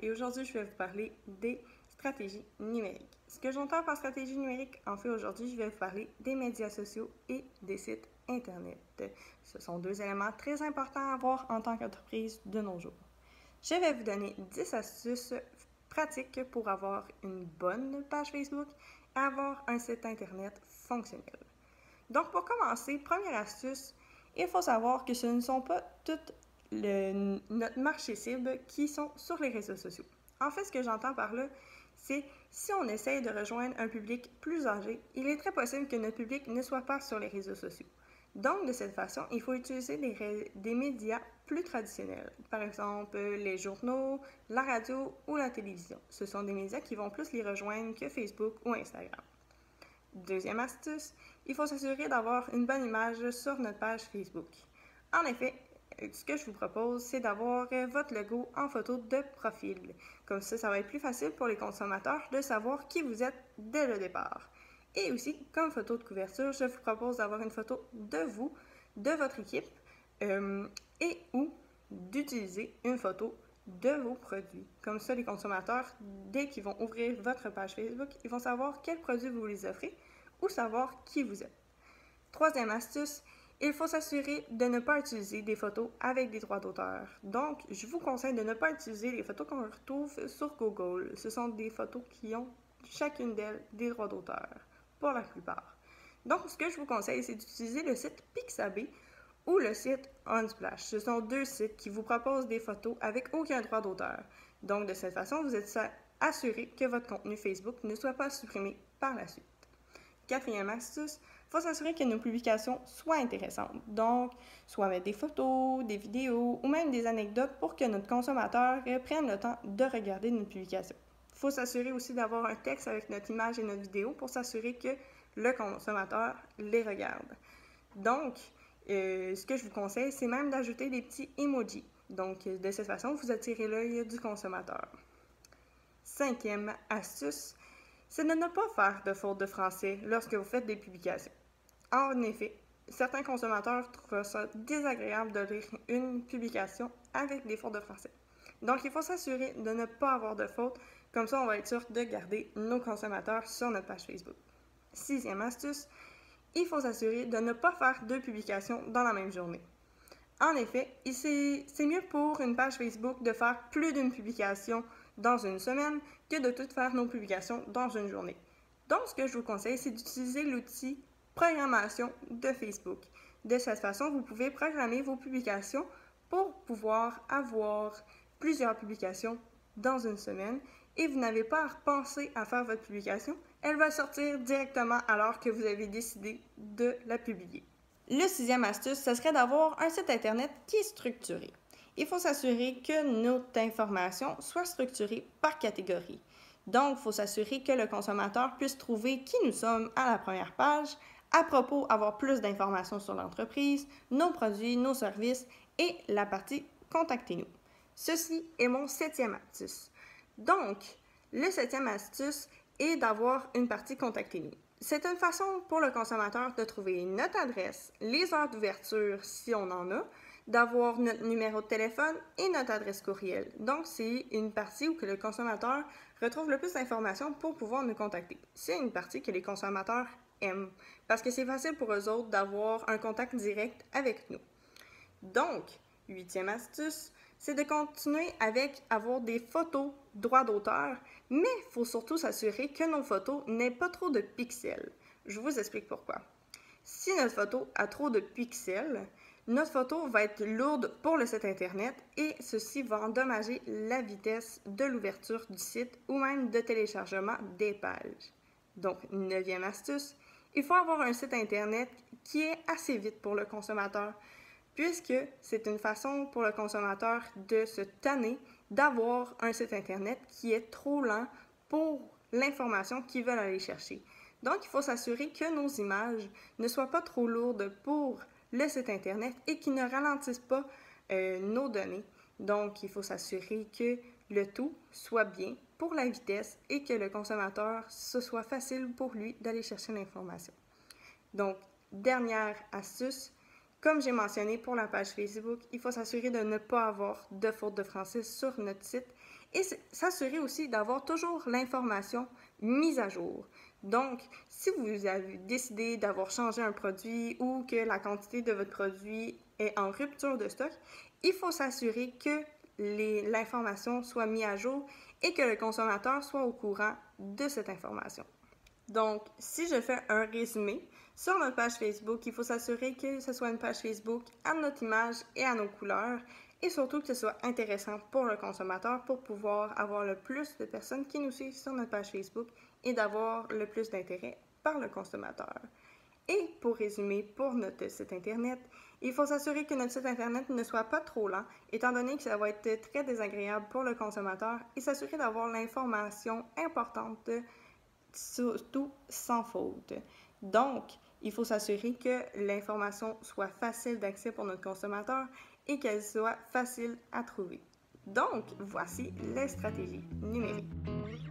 et aujourd'hui je vais vous parler des stratégies numériques. Ce que j'entends par stratégie numérique, en fait aujourd'hui je vais vous parler des médias sociaux et des sites internet. Ce sont deux éléments très importants à avoir en tant qu'entreprise de nos jours. Je vais vous donner 10 astuces pratiques pour avoir une bonne page Facebook et avoir un site internet fonctionnel. Donc pour commencer, première astuce, il faut savoir que ce ne sont pas toutes notre marché cible qui sont sur les réseaux sociaux. En fait, ce que j'entends par là, c'est si on essaye de rejoindre un public plus âgé, il est très possible que notre public ne soit pas sur les réseaux sociaux. Donc, de cette façon, il faut utiliser des médias plus traditionnels. Par exemple, les journaux, la radio ou la télévision. Ce sont des médias qui vont plus les rejoindre que Facebook ou Instagram. Deuxième astuce, il faut s'assurer d'avoir une bonne image sur notre page Facebook. En effet, ce que je vous propose, c'est d'avoir votre logo en photo de profil. Comme ça va être plus facile pour les consommateurs de savoir qui vous êtes dès le départ. Et aussi, comme photo de couverture, je vous propose d'avoir une photo de vous, de votre équipe, et ou d'utiliser une photo de vos produits. Comme ça, les consommateurs, dès qu'ils vont ouvrir votre page Facebook, ils vont savoir quels produits vous les offrez ou savoir qui vous êtes. Troisième astuce, il faut s'assurer de ne pas utiliser des photos avec des droits d'auteur. Donc, je vous conseille de ne pas utiliser les photos qu'on retrouve sur Google. Ce sont des photos qui ont chacune d'elles des droits d'auteur, pour la plupart. Donc, ce que je vous conseille, c'est d'utiliser le site Pixabay ou le site Unsplash. Ce sont deux sites qui vous proposent des photos avec aucun droit d'auteur. Donc, de cette façon, vous êtes assuré que votre contenu Facebook ne soit pas supprimé par la suite. Quatrième astuce, il faut s'assurer que nos publications soient intéressantes. Donc, soit mettre des photos, des vidéos ou même des anecdotes pour que notre consommateur prenne le temps de regarder notre publication. Il faut s'assurer aussi d'avoir un texte avec notre image et notre vidéo pour s'assurer que le consommateur les regarde. Donc, ce que je vous conseille, c'est même d'ajouter des petits emojis. Donc, de cette façon, vous attirez l'œil du consommateur. Cinquième astuce, c'est de ne pas faire de fautes de français lorsque vous faites des publications. En effet, certains consommateurs trouvent ça désagréable de lire une publication avec des fautes de français. Donc, il faut s'assurer de ne pas avoir de fautes. Comme ça, on va être sûr de garder nos consommateurs sur notre page Facebook. Sixième astuce, il faut s'assurer de ne pas faire deux publications dans la même journée. En effet, c'est mieux pour une page Facebook de faire plus d'une publication dans une semaine que de toutes faire nos publications dans une journée. Donc, ce que je vous conseille, c'est d'utiliser l'outil programmation de Facebook. De cette façon, vous pouvez programmer vos publications pour pouvoir avoir plusieurs publications dans une semaine et vous n'avez pas à repenser à faire votre publication. Elle va sortir directement alors que vous avez décidé de la publier. Le sixième astuce, ce serait d'avoir un site internet qui est structuré. Il faut s'assurer que notre information soit structurée par catégorie. Donc, il faut s'assurer que le consommateur puisse trouver qui nous sommes à la première page, à propos avoir plus d'informations sur l'entreprise, nos produits, nos services et la partie « Contactez-nous ». Ceci est mon septième astuce. Donc, le septième astuce est d'avoir une partie « Contactez-nous ». C'est une façon pour le consommateur de trouver notre adresse, les heures d'ouverture si on en a, d'avoir notre numéro de téléphone et notre adresse courriel. Donc, c'est une partie où que le consommateur retrouve le plus d'informations pour pouvoir nous contacter. C'est une partie que les consommateurs aiment parce que c'est facile pour eux autres d'avoir un contact direct avec nous. Donc, huitième astuce, c'est de continuer avec avoir des photos droit d'auteur, mais il faut surtout s'assurer que nos photos n'aient pas trop de pixels. Je vous explique pourquoi. Si notre photo a trop de pixels, notre photo va être lourde pour le site internet et ceci va endommager la vitesse de l'ouverture du site ou même de téléchargement des pages. Donc, neuvième astuce, il faut avoir un site internet qui est assez vite pour le consommateur, puisque c'est une façon pour le consommateur de se tanner d'avoir un site internet qui est trop lent pour l'information qu'ils veulent aller chercher. Donc, il faut s'assurer que nos images ne soient pas trop lourdes pour le site internet et qui ne ralentissent pas nos données. Donc, il faut s'assurer que le tout soit bien pour la vitesse et que le consommateur, ce soit facile pour lui d'aller chercher l'information. Donc, dernière astuce, comme j'ai mentionné pour la page Facebook, il faut s'assurer de ne pas avoir de fautes de français sur notre site et s'assurer aussi d'avoir toujours l'information mise à jour. Donc, si vous avez décidé d'avoir changé un produit ou que la quantité de votre produit est en rupture de stock, il faut s'assurer que l'information soit mise à jour et que le consommateur soit au courant de cette information. Donc, si je fais un résumé sur notre page Facebook, il faut s'assurer que ce soit une page Facebook à notre image et à nos couleurs et surtout que ce soit intéressant pour le consommateur pour pouvoir avoir le plus de personnes qui nous suivent sur notre page Facebook et d'avoir le plus d'intérêt par le consommateur. Et pour résumer, pour notre site Internet, il faut s'assurer que notre site Internet ne soit pas trop lent, étant donné que ça va être très désagréable pour le consommateur, et s'assurer d'avoir l'information importante, surtout sans faute. Donc, il faut s'assurer que l'information soit facile d'accès pour notre consommateur et qu'elle soit facile à trouver. Donc, voici les stratégies numériques.